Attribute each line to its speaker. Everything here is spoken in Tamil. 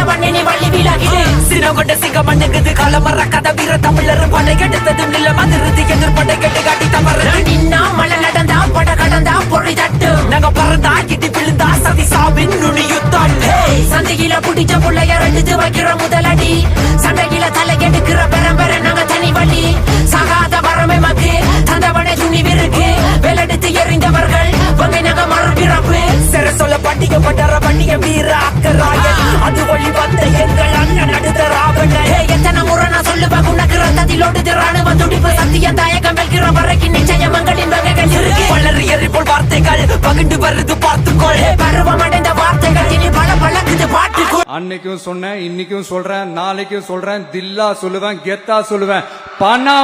Speaker 1: பண்ணி வள்ளி வீழாகிடு சினகொண்ட சிங்க மண்ணுக்குது காலமர கதை வீர தமிழர் படை கெடுத்தது நில மதிருது எதிர்படை கெட்டு காட்டி தவறு நின்னா மழை நடந்தா பட கடந்தா பொறி தட்டு நாங்க பறந்தா கிட்டி விழுந்தா சதி சாவின் நுனி யுத்தம் சந்தையில புடிச்ச புள்ளைய ரெண்டு வைக்கிற முதலடி சண்டையில தலை எடுக்கிற பெரம்பெற நாங்க தனி வழி சாகாத வரமை மக்கு தந்தவனை துணிவிருக்கு வேலெடுத்து எறிந்தவர்கள் வங்கை நாங்க மறுபிறப்பு சிற சொல்ல பண்டிகை பட்டற பண்டிகை வீர அக்கராயன் அது வழி வந்த எங்கள் அண்ணன் அடுத்த ராவண எத்தனை முறை நான் சொல்லுவேன் உனக்கு ரத்தத்தில் ஓடுது ராணுவ துடிப்பு சத்திய தாயகம் வெல்கிற வரைக்கும் நிச்சயம் மங்களின் வகைகள் இருக்கு வளர் எரிபோல் வார்த்தைகள் பகிர்ந்து வருது பார்த்துக்கொள் பருவம் அடைந்த வார்த்தைகள் இனி பல பழக்குது பாட்டுக்கு
Speaker 2: அன்னைக்கும் சொன்னேன் இன்னைக்கும் சொல்றேன் நாளைக்கும் சொல்றேன் தில்லா சொல்லுவேன் கெத்தா சொல்லுவேன் பணம்